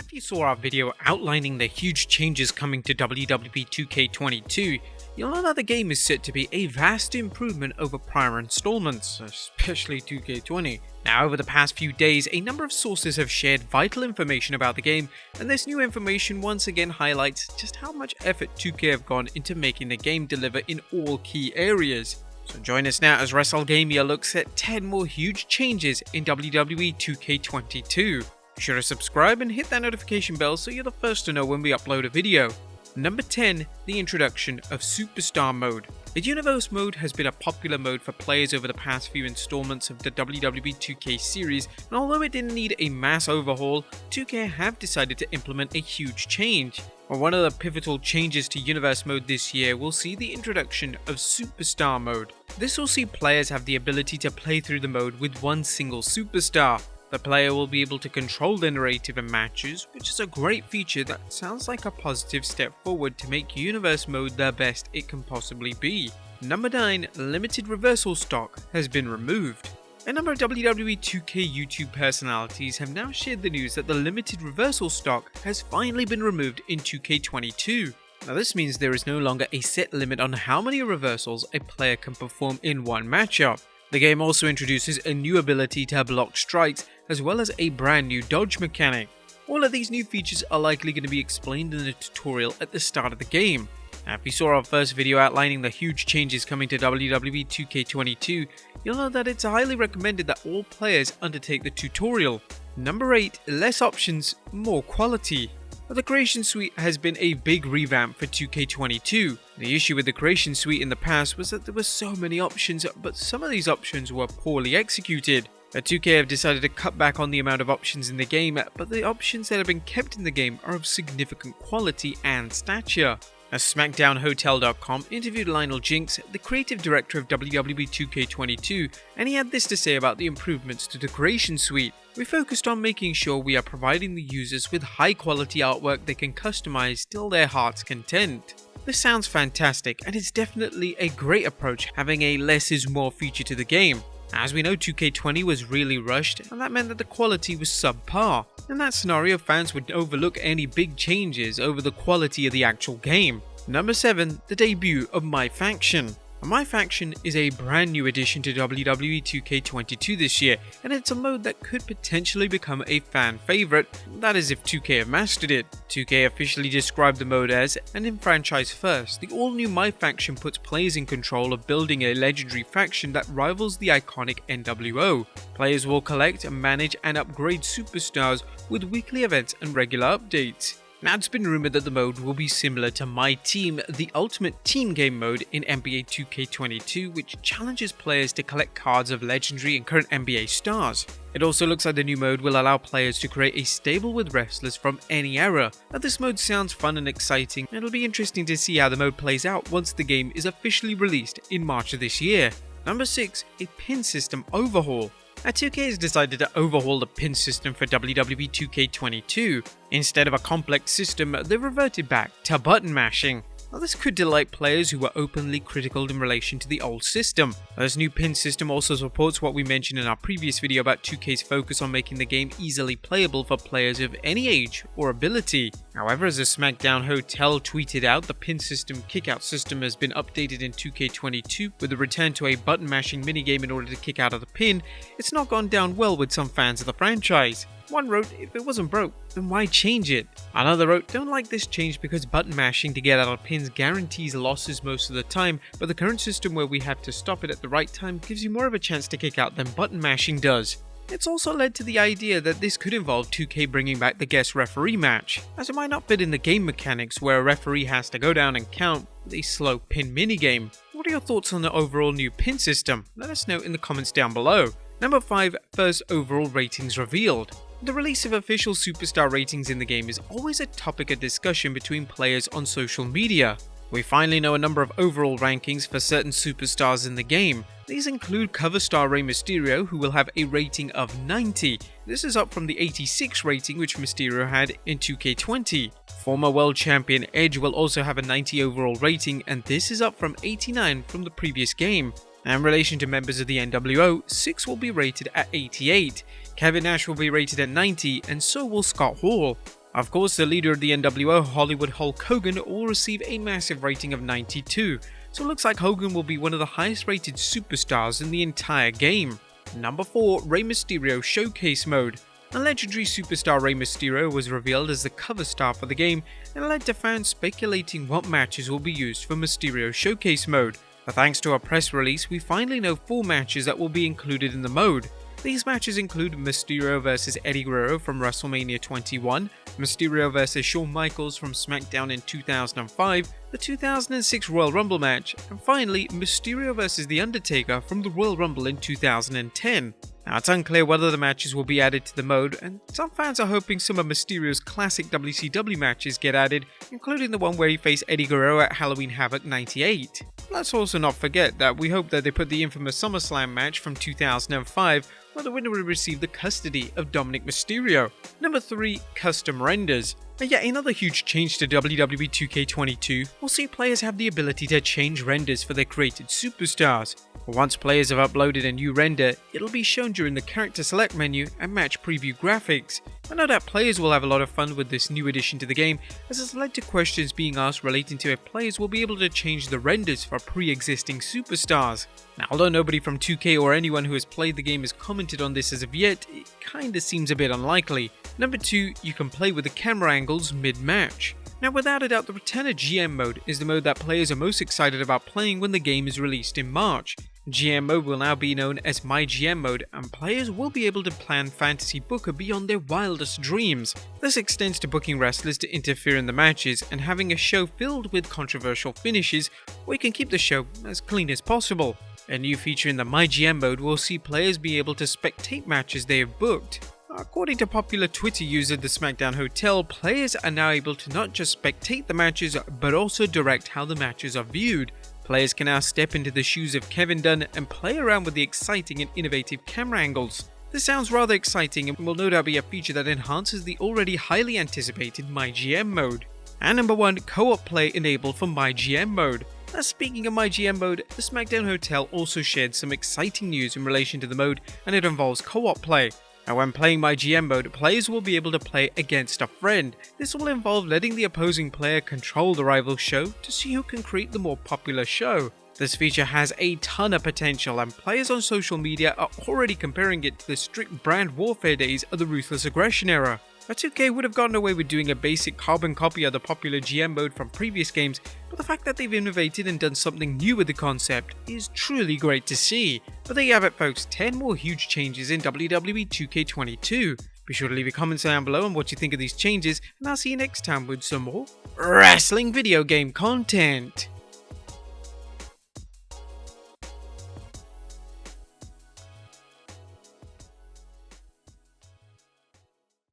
If you saw our video outlining the huge changes coming to WWE 2K22, you'll know that the game is set to be a vast improvement over prior installments, especially 2K20. Now, over the past few days, a number of sources have shared vital information about the game, and this new information once again highlights just how much effort 2K have gone into making the game deliver in all key areas. So join us now as Wrestlegamia looks at 10 more huge changes in WWE 2K22. Be sure to subscribe and hit that notification bell so you're the first to know when we upload a video. Number 10. The introduction of Superstar Mode. The Universe Mode has been a popular mode for players over the past few installments of the WWE 2K series, and although it didn't need a mass overhaul, 2K have decided to implement a huge change. One of the pivotal changes to Universe Mode this year will see the introduction of Superstar Mode. This will see players have the ability to play through the mode with one single superstar. The player will be able to control the narrative in matches, which is a great feature that sounds like a positive step forward to make Universe Mode the best it can possibly be. Number 9. Limited reversal stock has been removed. A number of WWE 2K YouTube personalities have now shared the news that the limited reversal stock has finally been removed in 2K22. Now this means there is no longer a set limit on how many reversals a player can perform in one matchup. The game also introduces a new ability to block strikes, as well as a brand new dodge mechanic. All of these new features are likely going to be explained in the tutorial at the start of the game. Now, if you saw our first video outlining the huge changes coming to WWE 2K22, you'll know that it's highly recommended that all players undertake the tutorial. Number 8. Less options, more quality. The Creation Suite has been a big revamp for 2K22. The issue with the Creation Suite in the past was that there were so many options, but some of these options were poorly executed. 2K have decided to cut back on the amount of options in the game, but the options that have been kept in the game are of significant quality and stature. SmackDownHotel.com interviewed Lionel Jinx, the creative director of WWE 2K22, and he had this to say about the improvements to the Creation Suite. We focused on making sure we are providing the users with high quality artwork they can customize till their heart's content. This sounds fantastic, and it's definitely a great approach having a less is more feature to the game. As we know, 2K20 was really rushed, and that meant that the quality was subpar. In that scenario, fans would overlook any big changes over the quality of the actual game. Number 7. The debut of MyFaction. MyFaction is a brand new addition to WWE 2K22 this year, and it's a mode that could potentially become a fan favorite, that is if 2K have mastered it. 2K officially described the mode as an in-franchise first. The all-new MyFaction puts players in control of building a legendary faction that rivals the iconic NWO. Players will collect, manage, and upgrade superstars with weekly events and regular updates. Now, it's been rumored that the mode will be similar to My Team, the ultimate team game mode in NBA 2K22, which challenges players to collect cards of legendary and current NBA stars. It also looks like the new mode will allow players to create a stable with wrestlers from any era. Now, this mode sounds fun and exciting, and it'll be interesting to see how the mode plays out once the game is officially released in March of this year. Number 6. A pin system overhaul. 2K has decided to overhaul the pin system for WWE 2K22. Instead of a complex system, they've reverted back to button mashing. Now, this could delight players who were openly critical in relation to the old system. This new pin system also supports what we mentioned in our previous video about 2K's focus on making the game easily playable for players of any age or ability. However, as the SmackDown Hotel tweeted out, the pin system kickout system has been updated in 2K22 with a return to a button mashing minigame in order to kick out of the pin. It's not gone down well with some fans of the franchise. One wrote, if it wasn't broke, then why change it? Another wrote, don't like this change because button mashing to get out of pins guarantees losses most of the time, but the current system where we have to stop it at the right time gives you more of a chance to kick out than button mashing does. It's also led to the idea that this could involve 2K bringing back the guest referee match, as it might not fit in the game mechanics where a referee has to go down and count with a slow pin minigame. What are your thoughts on the overall new pin system? Let us know in the comments down below. Number 5. First overall ratings revealed. The release of official superstar ratings in the game is always a topic of discussion between players on social media. We finally know a number of overall rankings for certain superstars in the game. These include cover star Rey Mysterio, who will have a rating of 90. This is up from the 86 rating which Mysterio had in 2K20. Former world champion Edge will also have a 90 overall rating, and this is up from 89 from the previous game. In relation to members of the NWO, 6 will be rated at 88, Kevin Nash will be rated at 90, and so will Scott Hall. Of course, the leader of the NWO, Hollywood Hulk Hogan, will receive a massive rating of 92, so it looks like Hogan will be one of the highest rated superstars in the entire game. Number 4, Rey Mysterio Showcase Mode. The legendary superstar Rey Mysterio was revealed as the cover star for the game and led to fans speculating what matches will be used for Mysterio Showcase Mode. But thanks to a press release, we finally know 4 matches that will be included in the mode. These matches include Mysterio vs Eddie Guerrero from Wrestlemania 21, Mysterio vs Shawn Michaels from SmackDown in 2005, the 2006 Royal Rumble match, and finally Mysterio vs The Undertaker from the Royal Rumble in 2010. Now, it's unclear whether the matches will be added to the mode, and some fans are hoping some of Mysterio's classic WCW matches get added, including the one where he faced Eddie Guerrero at Halloween Havoc 98. Let's also not forget that we hope that they put the infamous SummerSlam match from 2005, where the winner will receive the custody of Dominic Mysterio. Number 3, Custom Renders. And yet another huge change to WWE 2K22 will see players have the ability to change renders for their created superstars. Once players have uploaded a new render, it'll be shown during the character select menu and match preview graphics. I know that players will have a lot of fun with this new addition to the game, as it's led to questions being asked relating to if players will be able to change the renders for pre-existing superstars. Now, although nobody from 2K or anyone who has played the game has commented on this as of yet, it kinda seems a bit unlikely. Number 2, you can play with the camera angles mid-match. Now, without a doubt, the return of GM mode is the mode that players are most excited about playing when the game is released in March. GM mode will now be known as MyGM mode, and players will be able to plan Fantasy Booker beyond their wildest dreams. This extends to booking wrestlers to interfere in the matches and having a show filled with controversial finishes, where you can keep the show as clean as possible. A new feature in the MyGM mode will see players be able to spectate matches they have booked. According to popular Twitter user The SmackDown Hotel, players are now able to not just spectate the matches, but also direct how the matches are viewed. Players can now step into the shoes of Kevin Dunn and play around with the exciting and innovative camera angles. This sounds rather exciting and will no doubt be a feature that enhances the already highly anticipated MyGM mode. And number 1, co-op play enabled for MyGM mode. Now, speaking of MyGM mode, the SmackDown Hotel also shared some exciting news in relation to the mode, and it involves co-op play. Now, when playing MyGM mode, players will be able to play against a friend. This will involve letting the opposing player control the rival show to see who can create the more popular show. This feature has a ton of potential, and players on social media are already comparing it to the strict brand warfare days of the Ruthless Aggression era. Now, 2K would have gotten away with doing a basic carbon copy of the popular GM mode from previous games, but the fact that they've innovated and done something new with the concept is truly great to see. But there you have it, folks, 10 more huge changes in WWE 2K22. Be sure to leave your comments down below on what you think of these changes, and I'll see you next time with some more wrestling video game content.